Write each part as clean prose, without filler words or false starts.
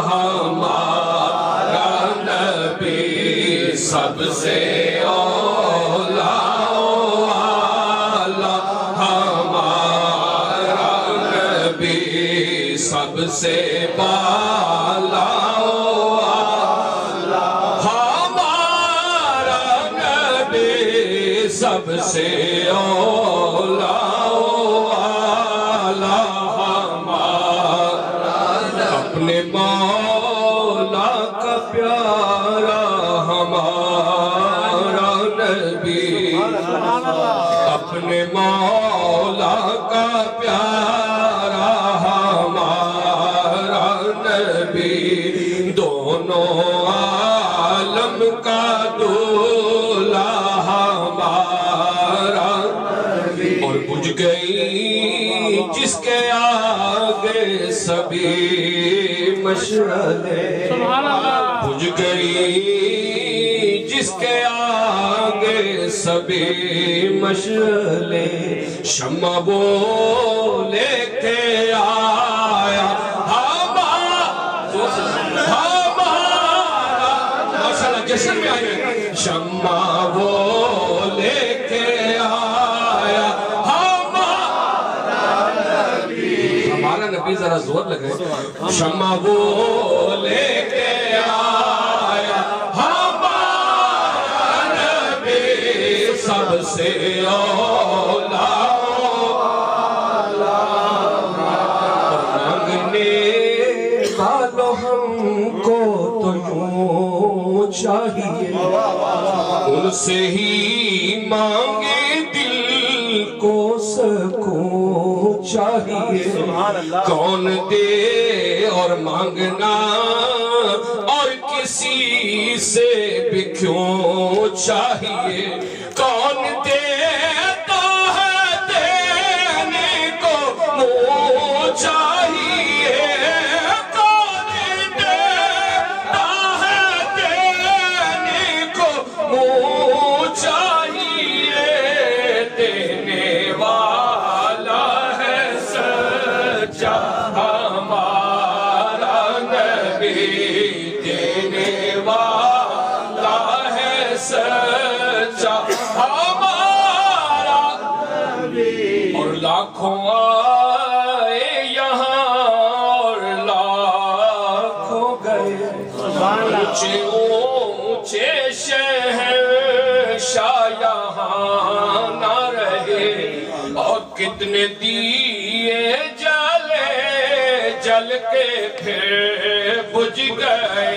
ہمارا نبی سب سے اولا ہمارا نبی سب سے بالا ہمارا نبی سب سے اولا اپنے مولا کا پیارا ہمارا نبی اپنے مولا کا پیارا ہمارا نبی دونوں عالم کا دولا ہمارا اور بجھ گئی جس کے آگے سبھی مشعلیں بجھ گئی جس کے آگے سبھی مشعلیں شمع وہ لے کے آیا ہمارا جشن میں آئے شمع وہ لے کے آیا ہمارا نبی ذرا زور لگے شمع وہ لے کے آیا ہمارا نبی سب سے اولا مانگنے والوں ہم کو تو یوں چاہیے ان سے ہی مانگے دل کو سکون چاہیے کون دے اور مانگنا اور کسی سے بھی کیوں چاہیے کون دیتا ہے دینے کو منہ چاہیے کون دیتا ہے دینے کو منہ چاہیے دینے والا ہے سچا ہمارا نبی دینے والا ہے سچا ہمارا نبی اور لاکھوں آئے یہاں اور لاکھوں گئے اونچے اونچے شہنشاہ یہاں نہ رہے اور کتنے دیے جلے جل کے پھر بجھ گئے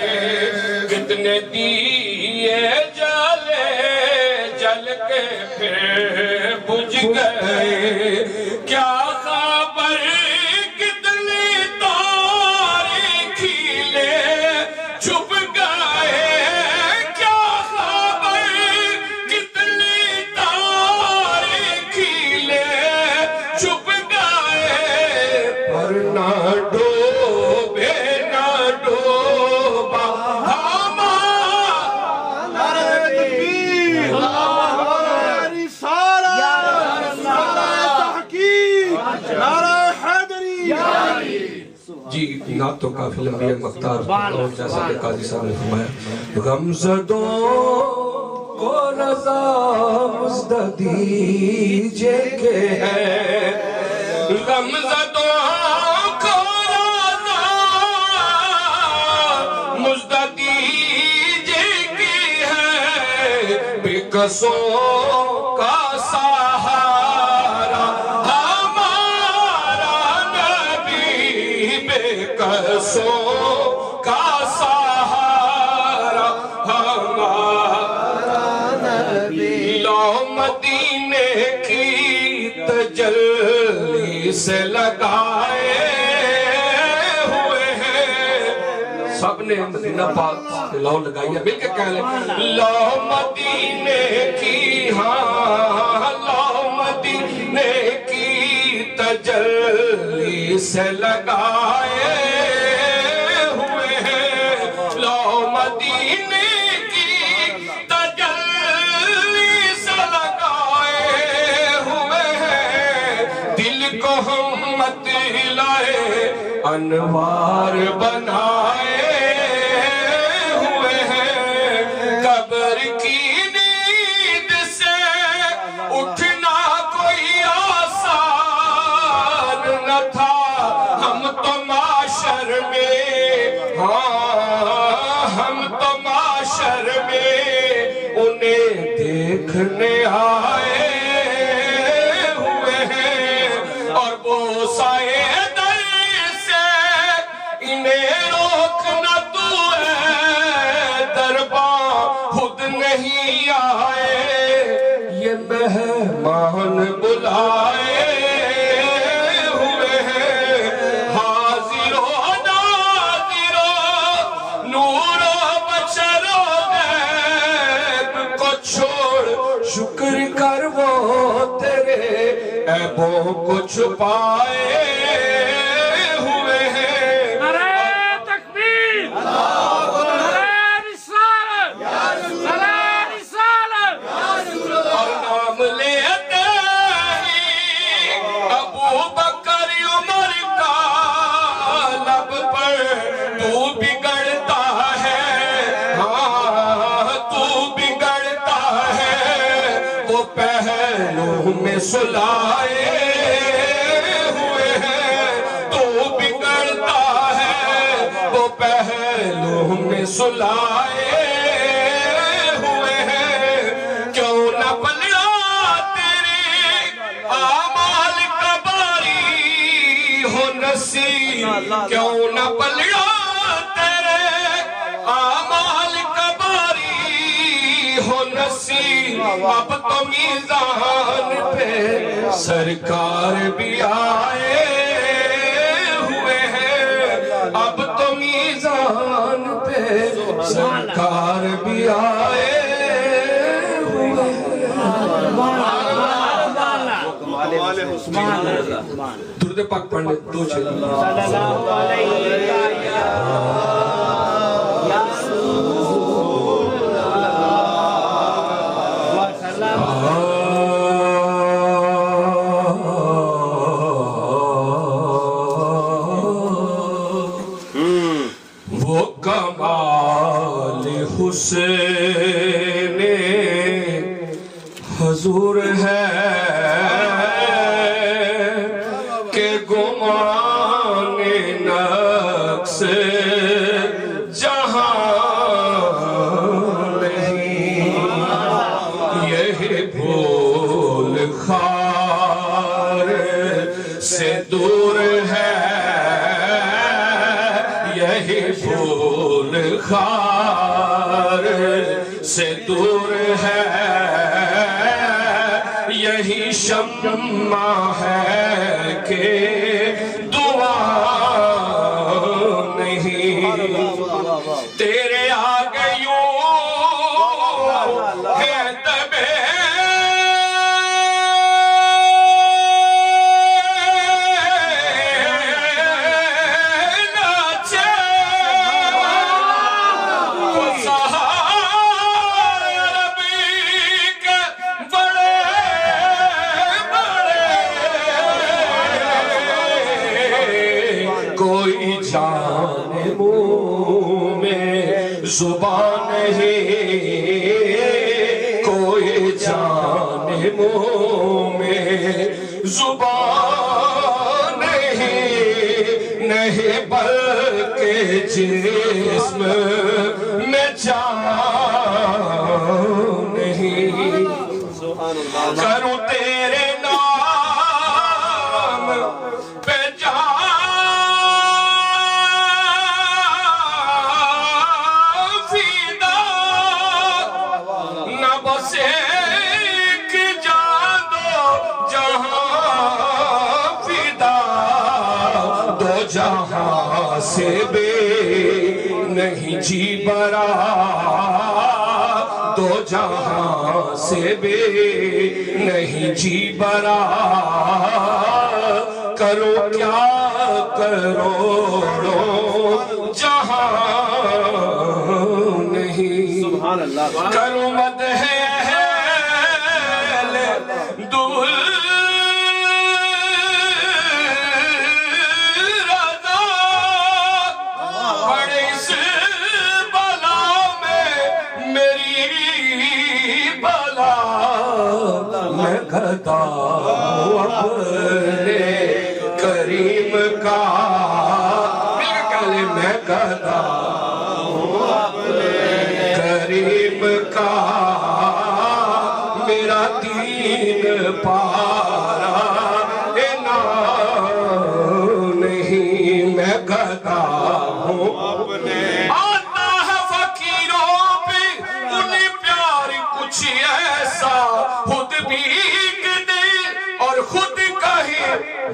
کتنے دیے جلے جل کے پھر بجھ گئے کیا خبر کتنی تارے کھیلے چھپ گئے کیا خبر کتنی تارے کھیلے چھپ گئے پر نہ ڈوبے نہ ڈوبا جی نعت تو کافی لمبی ہے مختار اور جیسا کہ قاضی صاحب نے فرمایا غمزدوں کو رضا مزدہ دیجئے کہ ہے غمزدوں کو رضا مزدہ دیجئے کہ ہے بے قصوں کا سہارا قصوں کا سہارا ہمارا نبی لو مدینے کی تجلی سے لگائے ہوئے ہیں سب نے مدینہ پاک سے لو لگائی ہے مل کے کہہ لیں لو مدینے کی ہاں لو مدینے کی تجلی سے لگائے ہوئے ہیں لو مدینے کی تجلی سے لگائے ہوئے ہیں دل کو ہم مت لائے انوار بنائے ہوئے ہیں قبر کی نیند سے اٹھنا کوئی آسان نہ تھا ہم تو معاشر میں ہم تو معاشر میں انہیں دیکھنے آئے ہوئے ہیں اور وہ سائے در سے انہیں روکنا تو ہے درباں خود نہیں آئے یہ مہمان بلائے ہوئے ہیں حاضر و ناظر و نور و بشر و غیب کو چھوڑ شکر کر وہ تیرے عیبوں کو چھپائے ہوئے ہیں نعرہ تکبیر نعرہ رسالت نعرہ رسالت اور نام لیتے ہی ابو بکر عمر کا لب پر تو بگڑتا ہے تو بگڑتا ہے وہ پہلو میں سلائے ہوئے ہیں تو بگڑتا ہے وہ پہلو میں سلائے ہوئے ہیں کیوں نہ پلڑا تیرے اعمال کا باری ہو نصیب کیوں نہ پلڑا تیرے اعمال کا باری ہو نصیب اب تو میزان پہ سرکار بھی آئے ہوئے ہیں اب تو میزان پہ سرکار بھی آئے ہوئے ہیں درود پاک پڑھ لیں دو چلیں وہ کمال حسین حضور ہے کہ گمان نقص جہاں نہیں یہی بھول خار سے دور ہے یہی بھول خار سے دور ہے یہی شمع ہے کہ دعا نہیں تیرے آگے یوں ہے دبے کوئی جان منہ میں زبان نہیں کوئی جان منہ میں زبان نہیں بلکہ جسم میں جان نہیں کروں تیرے نام پہ جہاں سے بے نہیں جی برا دو جہاں سے بے نہیں جی برا کرو کیا کروڑوں جہاں نہیں کرو مدح اہل دل رضا گدا ہوں اپنے کریم کا، مل کے کہہ لیں میں گدا ہوں اپنے کریم کا، میرا دین پارا نہیں، میں گدا ہوں آتا ہے فقیروں پہ انہیں پیار کچھ ایسا، خود بھیگ دے اور خود کہے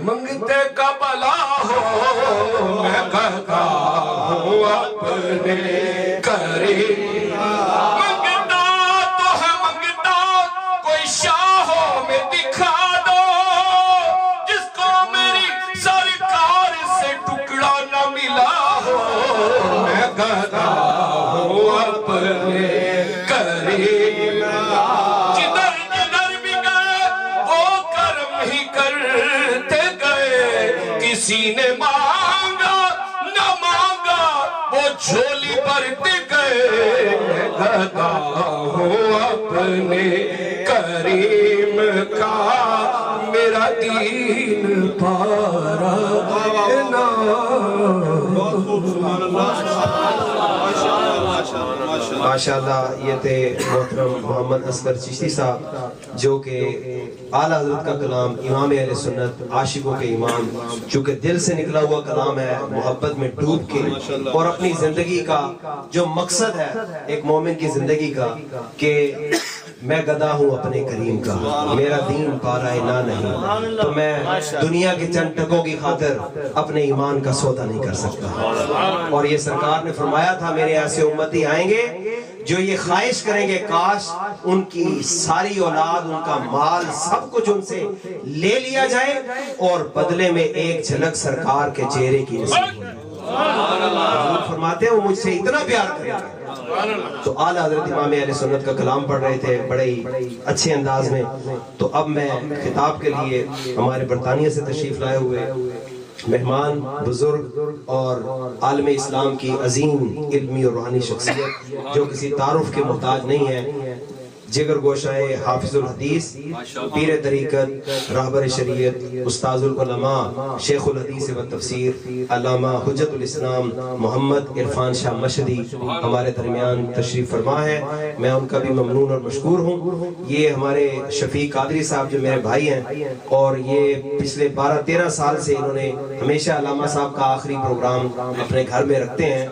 منگتے کا بلا ہو، میں گدا ہوں اپنے کریم، منگتا تو ہے منگتا کوئی شاہوں میں دکھا دو، جس کو میری سرکار سے ٹکڑا نہ ملا ہو، میں گدا ہوں اپنے کریم، جدھر جدھر بھی گئے وہ کرم ہی کرتے گئے، کسی نے مانگا نہ مانگا وہ جھولی بھرتے گئے، میں گدا ہوں اپنے کریم کا، میرا دین پارا ماشاءاللہ۔ یہ تھے محترم محمد اصغر چشتی صاحب، جو کہ اعلیٰ حضرت کا کلام، امام اہل سنت، عاشقوں کے امام، چونکہ دل سے نکلا ہوا کلام ہے، محبت میں ڈوب کے، اور اپنی زندگی کا جو مقصد ہے ایک مومن کی زندگی کا کہ میں گدا ہوں اپنے کریم کا، میرا دین پارا نہ نہیں، تو میں دنیا کے چند ٹکوں کی خاطر اپنے ایمان کا سودا نہیں کر سکتا۔ اور یہ سرکار نے فرمایا تھا میرے ایسے امتی آئیں گے جو یہ خواہش کریں گے کاش ان کی ساری اولاد، ان کا مال، سب کچھ ان سے لے لیا جائے اور بدلے میں ایک جھلک سرکار کے چہرے کی نصیب ہو۔ حضور فرماتے ہیں وہ مجھ سے اتنا پیار کریں گے۔ تو اعلیٰ حضرت امام اہل سنت کا کلام پڑھ رہے تھے بڑے ہی اچھے انداز میں۔ تو اب میں خطاب کے لیے ہمارے برطانیہ سے تشریف لائے ہوئے مہمان، بزرگ اور عالم اسلام کی عظیم علمی اور روحانی شخصیت جو کسی تعارف کے محتاج نہیں ہے، جگر گوشائے حافظ الحدیث، پیر طریقت، راہبر شریعت، استاذ العلماء، شیخ الحدیث و تفسیر، علامہ حجت الاسلام محمد عرفان شاہ مشہدی ہمارے درمیان تشریف فرما ہے۔ میں ان کا بھی ممنون اور مشکور ہوں۔ یہ ہمارے شفیق قادری صاحب جو میرے بھائی ہیں، اور یہ پچھلے 12-13 سال سے انہوں نے ہمیشہ علامہ صاحب کا آخری پروگرام اپنے گھر میں رکھتے ہیں،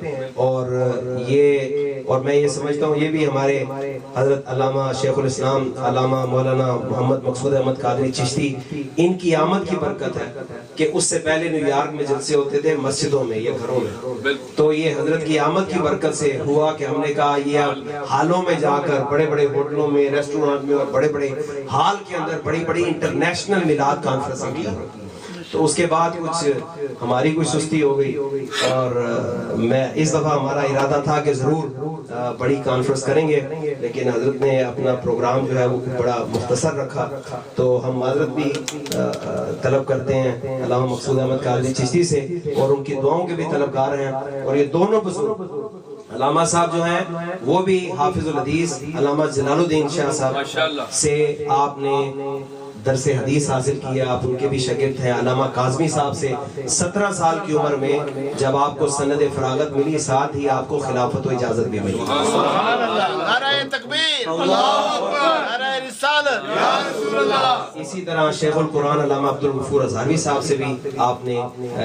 اور میں یہ سمجھتا ہوں یہ بھی ہمارے حضرت علامہ شیخ الاسلام علامہ مولانا محمد مقصود احمد قادری چشتی، ان کی آمد کی برکت ہے کہ اس سے پہلے نیو یارک میں جلسے ہوتے تھے مسجدوں میں یا گھروں میں، تو یہ حضرت کی آمد کی برکت سے ہوا کہ ہم نے کہا یہ حالوں میں جا کر بڑے بڑے ہوٹلوں میں، ریسٹورانٹ میں اور بڑے بڑے ہال کے اندر بڑی بڑی انٹرنیشنل میلاد کانفرنسیں کی۔ تو اس کے بعد کچھ ہماری کوئی سستی ہو گئی، اور میں اس دفعہ ہمارا ارادہ تھا کہ ضرور بڑی کانفرنس کریں گے، لیکن حضرت نے اپنا پروگرام جو ہے وہ بڑا مختصر رکھا، تو ہم معذرت بھی طلب کرتے ہیں علامہ مقصود احمد قادری چشتی سے، اور ان کی دعاؤں کے بھی طلبگار ہیں۔ اور یہ دونوں بزرگ علامہ صاحب جو ہیں وہ بھی حافظ الحدیث علامہ جلال الدین شاہ صاحب سے آپ نے درس حدیث حاصل کیا، آپ ان کے بھی شاگرد ہیں۔ علامہ کاظمی صاحب سے 17 سال کی عمر میں جب آپ کو سند فراغت ملی، ساتھ ہی آپ کو خلافت و اجازت بھی ملی۔ نعرہ تکبیر، اللہ اکبر، نعرہ رسالت، یا رسول اللہ۔ اسی طرح شیخ القرآن علامہ عبدالغفور ازہروی صاحب سے بھی آپ نے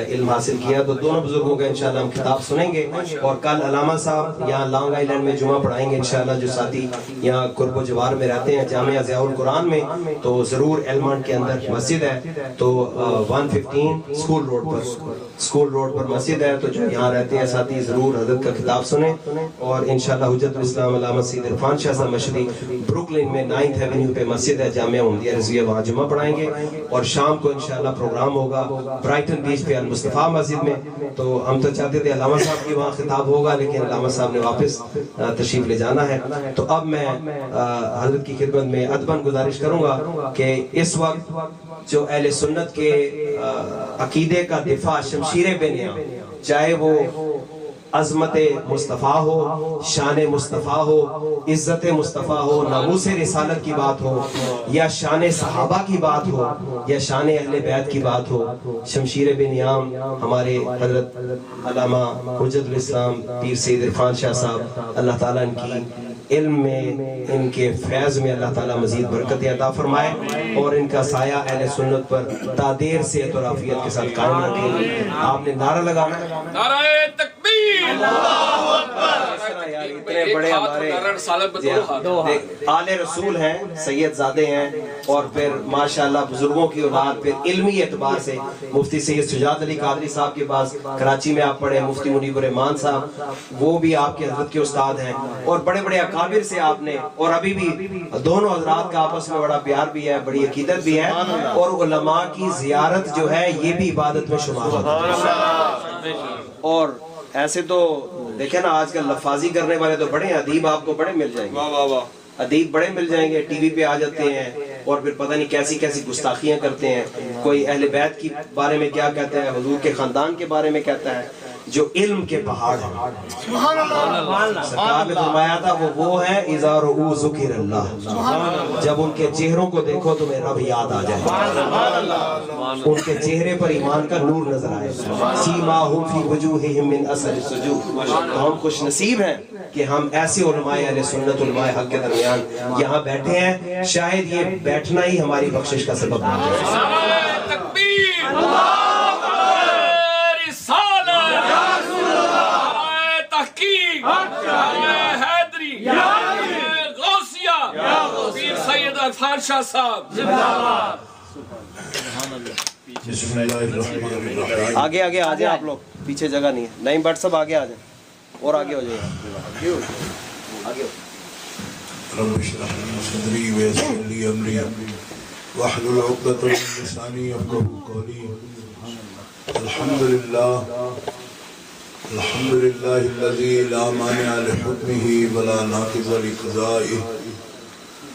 علم حاصل کیا۔ تو دونوں بزرگوں کا انشاءاللہ ہم خطاب سنیں گے، اور کل علامہ صاحب یہاں لانگ آئی لینڈ میں جمعہ پڑھائیں گے انشاءاللہ۔ جو ساتھی یہاں قرب و جوار میں رہتے ہیں جامعہ ضیاء القرآن میں، تو ضرور ایلمانٹ کے اندر مسجد ہے، تو 115 سکول روڈ پر مسجد ہے، تو جو یہاں رہتے ہیں ساتھی ضرور حضرت کا خطاب سنیں۔ اور انشاءاللہ حجت الاسلام علامہ سید عرفان شاہ صاحب مشہدی بروکلن میں 9th ایونیو پہ مسجد ہے جامعہ احمدیہ رضویہ، وہاں جمعہ پڑھائیں گے، اور شام کو انشاءاللہ پروگرام ہوگا برائٹن بیچ پہ المصطفیٰ مسجد میں۔ تو ہم تو چاہتے تھے علامہ صاحب کی وہاں خطاب ہوگا، لیکن علامہ صاحب نے واپس تشریف لے جانا ہے۔ تو اب میں حضرت کی خدمت میں ادباً گزارش کروں گا کہ اس وقت جو اہل سنت کے عقیدے کا دفاع شمشیر بے نیا، چاہے وہ عظمت مصطفیٰ ہو، شان مصطفیٰ ہو، عزت مصطفیٰ ہو، ناموس رسالت کی بات ہو، یا شان صحابہ کی بات ہو، یا شان اہل بیت کی بات ہو، شمشیر بن یام ہمارے حضرت علامہ حجت الاسلام پیر سید عرفان شاہ صاحب، اللہ تعالیٰ ان کی علم میں، ان کے فیض میں اللہ تعالیٰ مزید برکت عطا فرمائے، اور ان کا سایہ اہل سنت پر تا دیر سے اور عافیت کے ساتھ قائم رکھے۔ آپ نے نعرہ لگانا ہے، نعرہ تکبیر، اتنے بڑے ہمارے آل رسول ہیں، سید زادے ہیں، اور پھر ماشاءاللہ بزرگوں کی اولاد، پھر علمی اعتبار سے مفتی سید سجاد علی قادری صاحب کے پاس کراچی میں آپ پڑھے، مفتی منیب الرحمان صاحب وہ بھی آپ کے حضرت کے استاد ہیں، اور بڑے بڑے اکابر سے آپ نے، اور ابھی بھی دونوں حضرات کا آپس میں بڑا پیار بھی ہے، بڑی عقیدت بھی ہے، اور علماء کی زیارت جو ہے یہ بھی عبادت میں شمار ہوتا ہے۔ اور ایسے تو دیکھیں نا آج کل لفاظی کرنے والے تو بڑے ہیں، ادیب آپ کو بڑے مل جائیں گے، ادیب بڑے مل جائیں گے، ٹی وی پہ آ جاتے ہیں اور پھر پتہ نہیں کیسی کیسی گستاخیاں کرتے ہیں، کوئی اہل بیت کے بارے میں کیا کہتا ہے، حضور کے خاندان کے بارے میں کہتا ہے، جو علم کے پہاڑ ہیں۔ سرکار نے فرمایا تھا وہ ہیں اذا رؤوا ذکر اللہ، جب ان کے چہروں کو دیکھو تمہیں رب یاد آ جائے، ان کے چہرے پر ایمان کا نور نظر آئے، سیماہم فی وجوہہم من اثر السجود۔ تو ہم خوش نصیب ہیں کہ ہم ایسے علماء اہل سنت، علماء حق کے درمیان یہاں بیٹھے ہیں، شاید یہ بیٹھنا ہی ہماری بخشش کا سبب بن جائے۔ نعرہ تکبیر، پیر سید عرفان شاہ صاحب آگے آگے آ جائیں آپ لوگ، پیچھے جگہ نہیں ہے، نعیم بٹ سب آگے آ جائیں اور آگے ہو جائیں، آگے رب اشرح لي صدري ويسر لي امري واحلل عقدة من لساني يفقهوا قولي۔ الحمد لله الذي لا مانع لحكمه ولا ناقض لقضائه،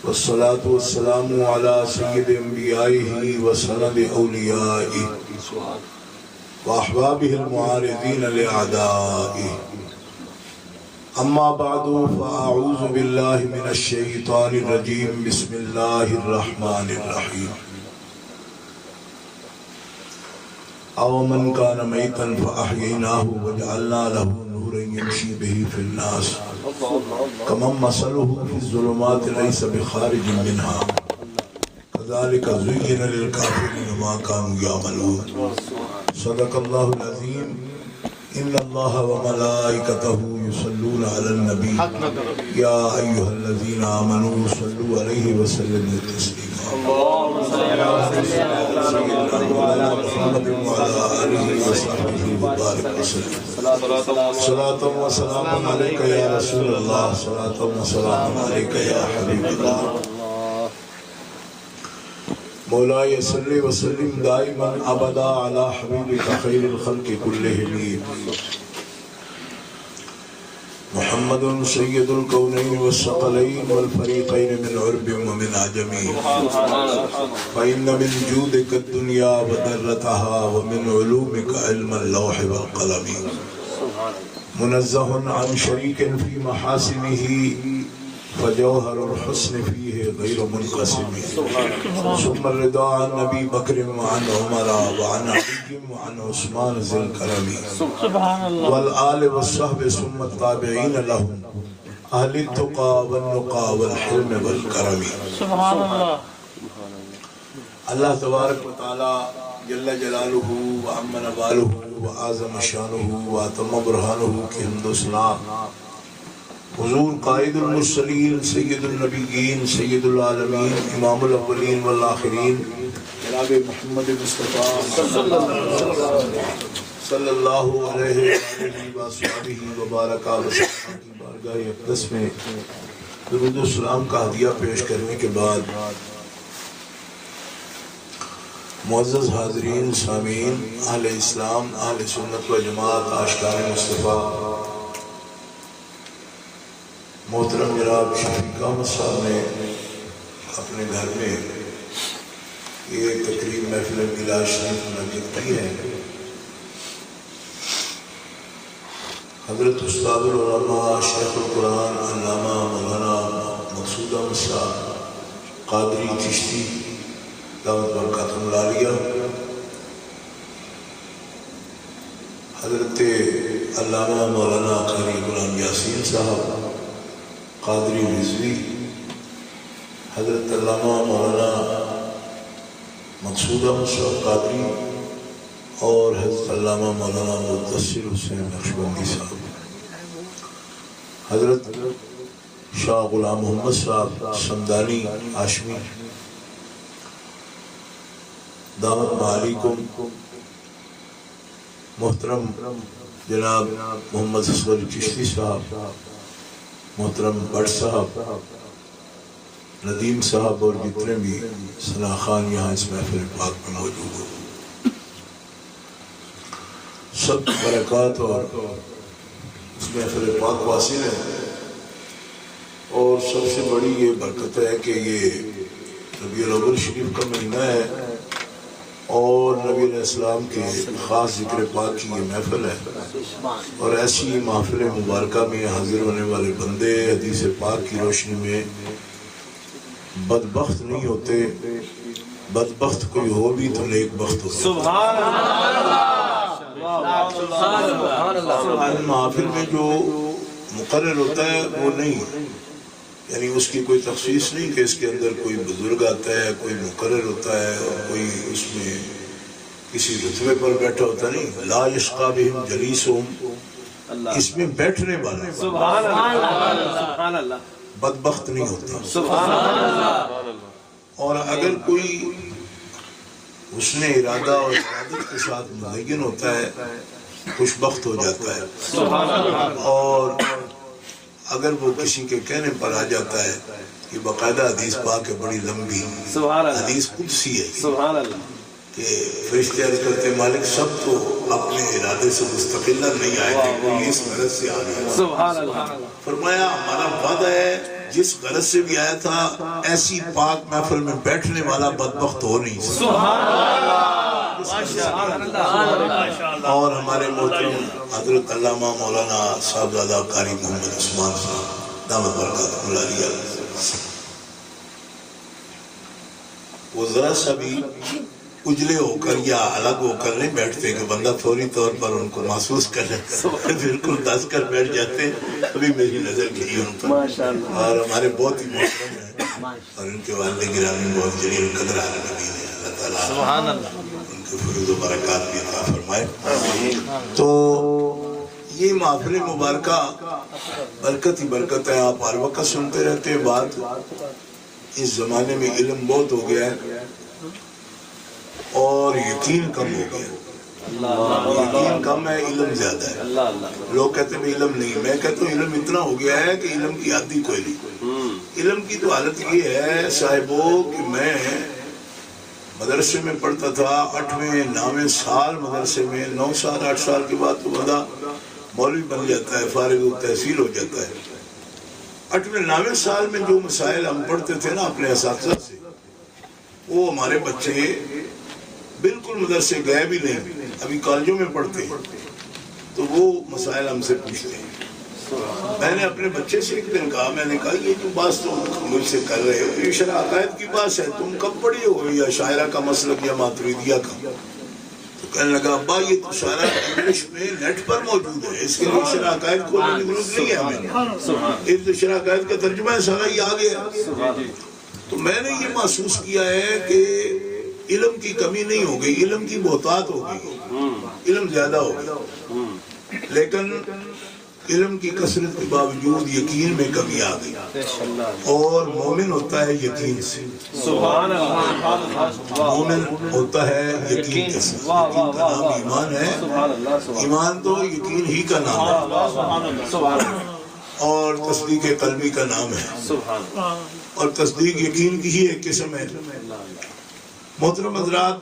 والصلاة والسلام على سيد انبيائه وسند اوليائه واحبابه المعارضين لاعدائه، اما بعد فاعوذ بالله من الشيطان الرجيم، بسم الله الرحمن الرحيم۔ او من كان ميتا فاحييناه وجعلنا له نورا يمشي به في الناس كمن مثله في الظلمات ليس بخارج منها كذلك زين للكافرين ما كانوا يعملون۔ صدق الله العظيم۔ ان الله وملائكته يصلون على النبي يا ايها الذين امنوا صلوا عليه وسلموا تسليما۔ اللهم صل على سيدنا محمد وعلى اله وصحبه وبارك وسلم۔ صلاة وسلام عليك يا رسول الله، صلاة وسلام عليك يا حبيب الله۔ مولاي صل وسلم دائما ابدا على حبيبك خير الخلق كلهم محمد سيد الكونين والثقلين والفريقين من عرب ومن عجم، فإن من جودك الدنيا وذرتها ومن علومك علم اللوح والقلم، منزه عن شريك في محاسنه فجوهر الحسن فيه غير منقسم، ثم الرضا عن ابي بكر وعن عمر وعن علي وعن عثمان ذي الكرم والآل والصحب ثم التابعين لهم اهل التقى والنقى والحلم والكرم۔ سبحان اللہ۔ اللہ تبارک و تعالی جل جلالہ وعم نوالہ وعظم شانہ واتم برہانہ کی حمد و ثنا حضور قائد المرسلین سید النبیین سید العالمین امام الاولین والآخرین جناب محمد مصطفیٰ صلی اللہ علیہ وآلہ وبارک وسلم کی بارگاہ اقدس میں درود و سلام کا ہدیہ پیش کرنے کے بعد، معزز حاضرین سامعین، اہل اسلام، اہل سنت و جماعت، عاشقان مصطفیٰ، محترم جناب شفیق احمد صاحب نے اپنے گھر میں یہ تقریب محفل میلاد شریف منعقد کی ہے۔ حضرت استاد العلماء شیخ القرآن علامہ مولانا مقصود احمد صاحب قادری چشتی دعوت برکاتہ العالیہ، حضرت علامہ مولانا قاری غلام یاسین صاحب قادری رضوی، حضرت علامہ مولانا مقصود احمد صاحب قادری اور حضرت علامہ مولانا مدثر حسین نقشبندی صاحب، حضرت شاہ غلام محمد صاحب سمدانی ہاشمی، دامت معالیکم، محترم جناب محمد اصغر چشتی صاحب، محترم بٹ صاحب، ندیم صاحب اور جتنے بھی ثناءخوان یہاں اس محفل پاک میں موجود ہو، سب برکات اور اس محفل پاک واصل ہے۔ اور سب سے بڑی یہ برکت ہے کہ یہ ربیع الاول شریف کا مہینہ ہے اور نبی علیہ السلام کے خاص ذکر پاک کی یہ محفل ہے، اور ایسی محفل مبارکہ میں حاضر ہونے والے بندے حدیث پاک کی روشنی میں بدبخت نہیں ہوتے، بدبخت کوئی ہو بھی تو نیک بخت ہوتا ہے۔ سبحان اللہ۔ محفل میں جو مقرر ہوتا ہے وہ نہیں، یعنی اس کی کوئی تخصیص نہیں کہ اس کے اندر کوئی بزرگ آتا ہے، کوئی مقرر ہوتا ہے اور کوئی اس میں کسی رتبے پر بیٹھا ہوتا نہیں۔ لا یشقی بہم جلیسہم، اس میں بیٹھنے والا سبحان اللہ بدبخت نہیں ہوتا۔ سبحان اللہ۔ اور اگر کوئی حسن ارادہ اور ارادت کے ساتھ مزین ہوتا ہے خوش بخت ہو جاتا ہے۔ سبحان اللہ۔ اور اگر وہ کسی کے کہنے پر آ جاتا ہے، یہ باقاعدہ حدیث پاک ہے بڑی لمبی، سبحان اللہ، حدیث قدسی ہے سبحان اللہ، کہ فرشتے عرض کرتے مالک سب تو اپنے ارادے سے مستقلا نہیں آئے تھے، کوئی اس غرض سے آ گیا۔ سبحان اللہ۔ فرمایا ہمارا وعدہ ہے جس غرض سے بھی آیا تھا ایسی پاک محفل میں بیٹھنے والا بدبخت ہو نہیں سکتا۔ سبحان اللہ، ماشاء اللہ۔ اور ہمارے محترم حضرت علامہ مولانا صاحبزادہ قاری محمد عثمان صاحب دامت برکاتہ العالیہ، وہ ذرا سا بھی اجلے ہو کر یا الگ ہو کر نہیں بیٹھتے کہ بندہ فوری طور پر ان کو محسوس کر لیتا، بالکل دس کر بیٹھ جاتے۔ ابھی میری نظر گئی ان پر، اور ہمارے بہت ہی محترم ہیں اور ان کے والد گرامی بہت جلیل القدر عالمین ہیں، اللہ تعالیٰ سبحان اللہ ان کے فیض و برکات بھی عطا فرمائے۔ تو یہ محفل مبارکہ برکت ہی برکت ہے۔ آپ ہر وقت سنتے رہتے ہیں بات، اس زمانے میں علم بہت ہو گیا ہے اور یقین کم ہو گیا، یقین کم ہے علم زیادہ ہے۔ لوگ کہتے ہیں علم نہیں، میں کہتا ہوں علم اتنا ہو گیا ہے کہ علم کی حد ہی کوئی نہیں۔ علم کی تو حالت یہ ہے صاحبوں کہ میں مدرسے میں پڑھتا تھا، 8ویں 9ویں سال مدرسے میں، 9 سال 8 سال کے بعد تو بندہ مولوی بن جاتا ہے، فارغ تحصیل ہو جاتا ہے۔ 8ویں 9ویں سال میں جو مسائل ہم پڑھتے تھے نا اپنے اساتذہ سے، وہ ہمارے بچے بالکل مدرسے گئے بھی نہیں، ابھی کالجوں میں پڑھتے ہیں، تو وہ مسائل ہم سے پوچھتے ہیں۔ میں نے اپنے بچے سے ایک دن کہا، میں نے کہا یہ جو بات تم مجھ سے کر رہے ہو یہ شرع عقائد کی بات ہے، تم کب پڑھی ہو یا شاعرہ کا مسلک یا ماتریدیہ کا؟ تو کہنے لگا ابا یہ تو سارا انگلش میں نیٹ پر موجود ہے، اس کے لیے شرع عقائد کھولنے کی ضرورت نہیں ہے ہمیں، یہ تو شرع عقائد کا ترجمہ ہے، سارا یہ آ گیا۔ تو میں نے یہ محسوس کیا ہے کہ علم کی کمی نہیں ہو گئی، علم کی بہتات ہو گئی، علم زیادہ ہو گئی، لیکن علم کی کثرت کے باوجود یقین میں کمی آ گئی، اور مومن ہوتا ہے یقین سے، سبحان اللہ، مومن ہوتا ہے یقین کے ساتھ۔ یقین کا نام ایمان ہے، ایمان تو یقین ہی کا نام ہے، اور تصدیق قلبی کا نام ہے، اور تصدیق یقین کی ہی ایک قسم ہے۔ محترم حضرات،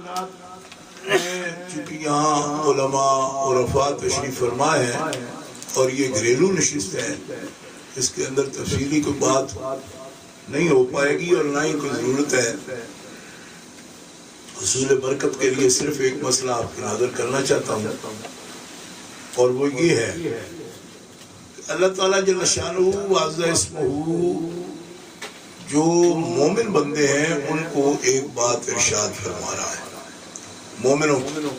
چونکہ یہاں علماء عرفاء تشریف فرما ہے اور یہ گھریلو نشست ہے، اس کے اندر تفصیلی کوئی بات نہیں ہو پائے گی اور نہ ہی کوئی ضرورت ہے۔ حصول برکت کے لیے صرف ایک مسئلہ آپ کی نظر کرنا چاہتا ہوں، اور وہ یہ ہے اللہ تعالیٰ جل شانہ واضح اسمہ جو مومن بندے ہیں ان کو ایک بات ارشاد فرما رہا ہے مومنوں کو،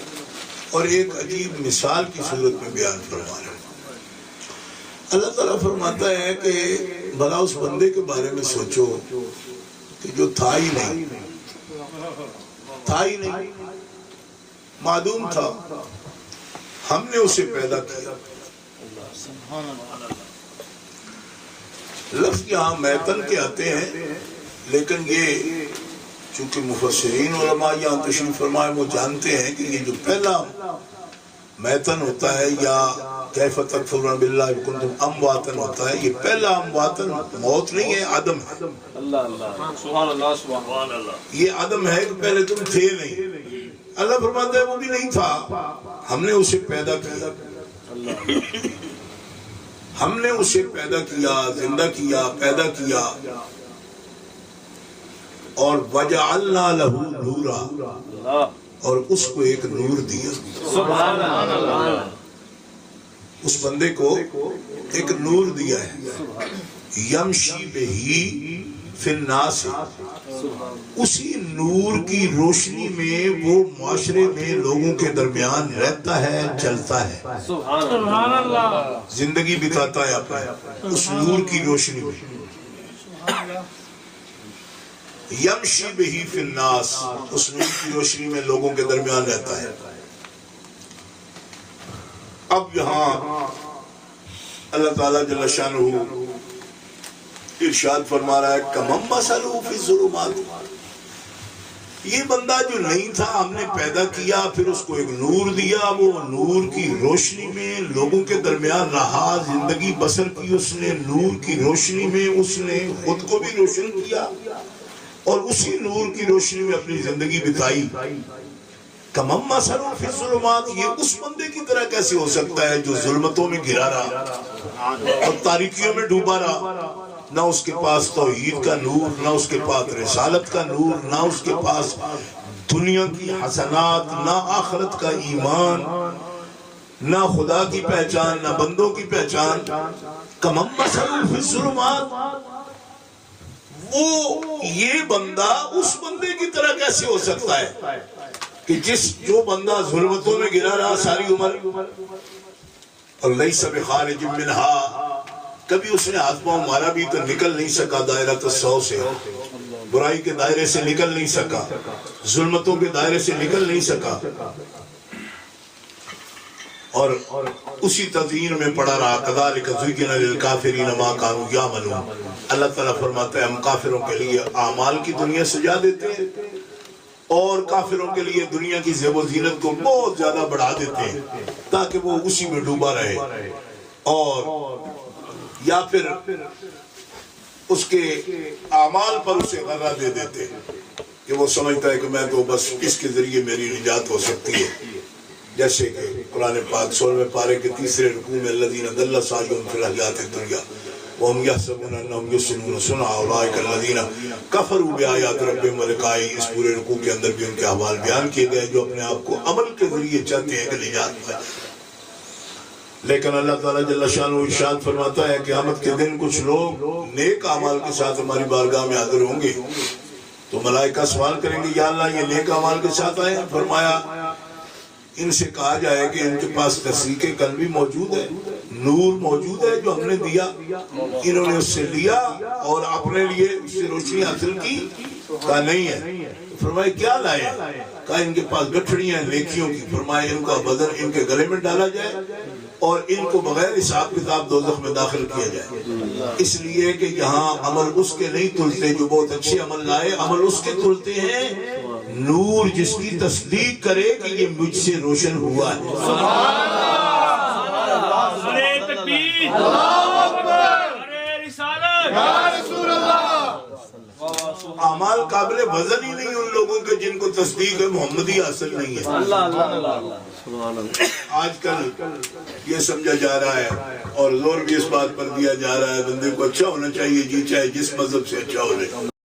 اور ایک عجیب مثال کی صورت میں بیان فرما رہا ہے۔ اللہ تعالیٰ فرماتا ہے کہ بھلا اس بندے کے بارے میں سوچو کہ جو تھا ہی نہیں، معدوم تھا، ہم نے اسے پیدا کیا۔ لفظ یہاں میتن کے آتے ہیں، لیکن یہ چونکہ مفسرین علماء یہاں تشریف فرمائے وہ جانتے ہیں کہ یہ جو پہلا میتن ہوتا ہے یا کیف تکفرون باللہ کنتم امواتن ہوتا ہے، یہ پہلا امواتن موت نہیں ہے، عدم ہے۔ سبحان اللہ سبحان اللہ، یہ عدم ہے کہ پہلے تم تھے نہیں۔ اللہ فرماتا ہے وہ بھی نہیں تھا، ہم نے اسے پیدا کیا، ہم نے اسے پیدا کیا، زندہ کیا، پیدا کیا، اور وجعلنا لہ نورا، اور اس کو ایک نور دیا۔ سبحان اللہ، اس بندے کو ایک نور دیا ہے، یمشی بہی فی الناس، اسی نور کی روشنی میں وہ معاشرے میں لوگوں کے درمیان رہتا ہے، چلتا ہے، سبحان اللہ، زندگی بتاتا ہے اپنے اس نور کی روشنی میں۔ یمشی بہی فی الناس، اس نور کی روشنی میں لوگوں کے درمیان رہتا ہے۔ اب یہاں اللہ تعالیٰ جل شانہ ارشاد فرما رہا ہے کمم مثلہ فی الظلمات، یہ بندہ جو نہیں تھا ہم نے پیدا کیا، پھر اس کو ایک نور دیا، وہ نور کی روشنی میں لوگوں کے درمیان رہا، زندگی بسر کی اس نے نور کی روشنی میں، اس نے خود کو بھی روشن کیا اور اسی نور کی روشنی میں اپنی زندگی بتائی۔ کمم مثلہ فی الظلمات، یہ اس بندے کی طرح کیسے ہو سکتا ہے جو ظلمتوں میں گرا رہا اور تاریکیوں میں ڈوبا رہا، نہ اس کے پاس توحید کا نور، نہ اس کے پاس رسالت کا نور، نہ اس کے پاس دنیا کی حسنات، نہ آخرت کا ایمان، نہ خدا کی پہچان، نہ بندوں کی پہچان۔ کمم مثلہ فی الظلمات، وہ یہ بندہ اس بندے کی طرح کیسے ہو سکتا ہے کہ جو بندہ ظلمتوں میں گرا رہا ساری عمر، اور لیس بخارج منہا، کبھی اس نے ہاتھ پاؤں مارا بھی تو نکل نہیں سکا دائرۃ السوء سے، برائی کے دائرے سے نکل نہیں سکا، ظلمتوں کے دائرے سے نکل نہیں سکا، اور اسی تزئین میں پڑا رہا۔ کذالک زین للکافرین ما کانوا یعملون، اللہ تعالیٰ فرماتا ہے ہم کافروں کے لیے اعمال کی دنیا سجا دیتے ہیں اور کافروں کے لیے دنیا کی زیب و زینت کو بہت زیادہ بڑھا دیتے ہیں تاکہ وہ اسی میں ڈوبا رہے، اور یا پھر اس کے اعمال پر اسے غرہ دے دیتے کہ وہ سمجھتا ہے کہ میں تو بس اس کے ذریعے میری نجات ہو سکتی ہے، جیسے کہ قرآن پاک 16ویں پارے کے 3 رکوع میں الذین ضل سعیہم فی الحیاۃ الدنیا وَهُمْ يَحْسَبُونَ أَنَّهُمْ يُحْسِنُونَ صُنْعًا أُولَٰئِكَ الَّذِينَ كَفَرُوا بِآيَاتِ رَبِّهِمْ وَلِقَائِهِ۔ اس پورے رکوع کے اندر بھی ان کے احوال بیان کیے گئے جو اپنے آپ کو عمل کے ذریعے چاہتے ہیں کہ نجات پائیں، لیکن اللہ تعالیٰ جل شانہ ارشاد فرماتا ہے قیامت کے دن کچھ لوگ نیک اعمال کے ساتھ ہماری بارگاہ میں حاضر ہوں گے تو ملائکہ سوال کریں گے یا اللہ یہ نیک اعمال کے ساتھ آئے ہیں؟ فرمایا ان سے کہا جائے کہ ان کے پاس تصدیق قلبی موجود ہے، نور موجود ہے جو ہم نے دیا، انہوں نے اس سے لیا اور اپنے لیے اس سے روشنی حاصل کی؟ کہا نہیں ہے۔ فرمایا کیا لائے؟ کہا ان کے پاس گٹھڑیاں ہیں نیکیوں کی۔ فرمایا ان کا وزن ان کے گلے میں ڈالا جائے اور ان کو بغیر حساب کتاب دوزخ میں داخل کیا جائے، اس لیے کہ یہاں عمل اس کے نہیں تلتے جو بہت اچھے عمل لائے، عمل اس کے تلتے ہیں نور جس کی تصدیق کرے کہ یہ مجھ سے روشن ہوا ہے۔ سبحان اللہ، نعرہ تکبیر، اللہ اکبر، نعرہ رسالت، یا رسول اللہ۔ اعمال قابل وزن ہی نہیں ان لوگوں کے جن کو تصدیق محمدی حاصل نہیں ہے۔ آج کل یہ سمجھا جا رہا ہے اور زور بھی اس بات پر دیا جا رہا ہے بندے کو اچھا ہونا چاہیے جی چاہے جس مذہب سے اچھا ہو رہے۔